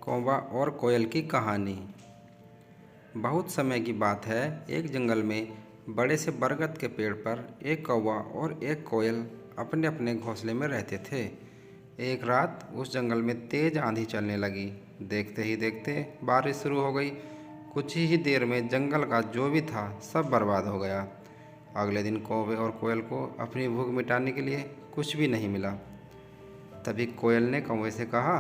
कौवा और कोयल की कहानी। बहुत समय की बात है, एक जंगल में बड़े से बरगद के पेड़ पर एक कौवा और एक कोयल अपने अपने घोंसले में रहते थे। एक रात उस जंगल में तेज आंधी चलने लगी। देखते ही देखते बारिश शुरू हो गई। कुछ ही देर में जंगल का जो भी था सब बर्बाद हो गया। अगले दिन कौवे और कोयल को अपनी भूख मिटाने के लिए कुछ भी नहीं मिला। तभी कोयल ने कौवे से कहा,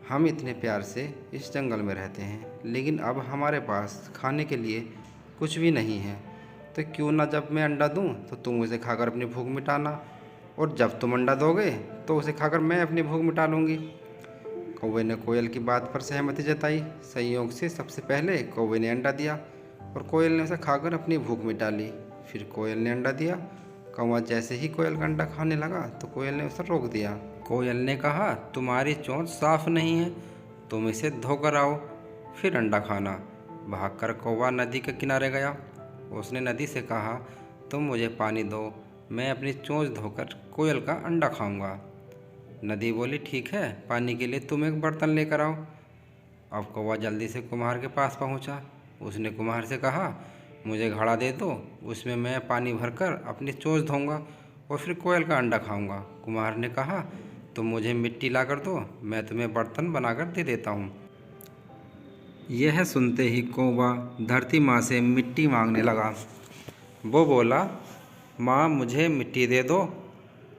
हम इतने प्यार से इस जंगल में रहते हैं, लेकिन अब हमारे पास खाने के लिए कुछ भी नहीं है। तो क्यों ना जब मैं अंडा दूं तो तुम उसे खाकर अपनी भूख मिटाना, और जब तुम अंडा दोगे तो उसे खाकर मैं अपनी भूख मिटा लूँगी। कौवे ने कोयल की बात पर सहमति जताई। संयोग से सबसे पहले कौवे ने अंडा दिया और कोयल ने उसे खाकर अपनी भूख मिटा ली। फिर कोयल ने अंडा दिया। कौवा जैसे ही कोयल का अंडा खाने लगा तो कोयल ने उसे रोक दिया। कोयल ने कहा, तुम्हारी चोंच साफ नहीं है, तुम इसे धोकर आओ, फिर अंडा खाना। भागकर कौवा नदी के किनारे गया। उसने नदी से कहा, तुम मुझे पानी दो, मैं अपनी चोंच धोकर कोयल का अंडा खाऊंगा। नदी बोली, ठीक है, पानी के लिए तुम एक बर्तन लेकर आओ। अब कौवा जल्दी से कुम्हार के पास पहुंचा। उसने कुम्हार से कहा, मुझे घड़ा दे दो, उसमें मैं पानी भरकर अपनी चोंच धोऊंगा और फिर कोयल का अंडा खाऊंगा। कुम्हार ने कहा, तुम मुझे मिट्टी ला कर दो, मैं तुम्हें बर्तन बनाकर दे देता हूँ। यह सुनते ही कौवा धरती माँ से मिट्टी मांगने लगा। वो बोला, माँ मुझे मिट्टी दे दो,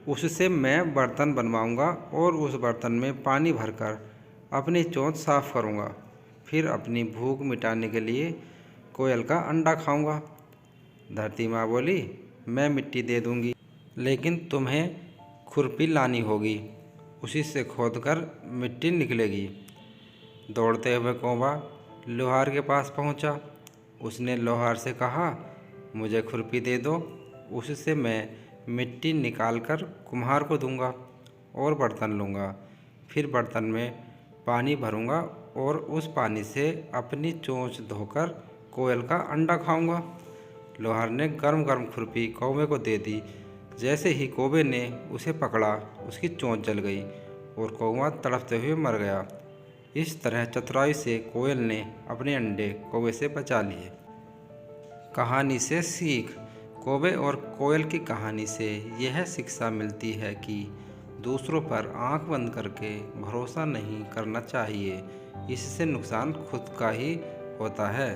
उससे मैं बर्तन बनवाऊंगा और उस बर्तन में पानी भरकर अपनी चोंच साफ करूंगा, फिर अपनी भूख मिटाने के लिए कोयल का अंडा खाऊंगा। धरती माँ बोली, मैं मिट्टी दे दूंगी, लेकिन तुम्हें खुरपी लानी होगी, उसी से खोदकर मिट्टी निकलेगी। दौड़ते हुए कौवा लोहार के पास पहुंचा। उसने लोहार से कहा, मुझे खुरपी दे दो, उससे मैं मिट्टी निकालकर कुम्हार को दूंगा और बर्तन लूँगा, फिर बर्तन में पानी भरूंगा और उस पानी से अपनी चोंच धोकर कोयल का अंडा खाऊंगा। लोहार ने गर्म गर्म खुरपी कौवे को दे दी। जैसे ही कौवे ने उसे पकड़ा, उसकी चोंच जल गई और कौवा तड़पते हुए मर गया। इस तरह चतुराई से कोयल ने अपने अंडे कौवे से बचा लिए। कहानी से सीख। कौवे और कोयल की कहानी से यह शिक्षा मिलती है कि दूसरों पर आंख बंद करके भरोसा नहीं करना चाहिए, इससे नुकसान खुद का ही होता है।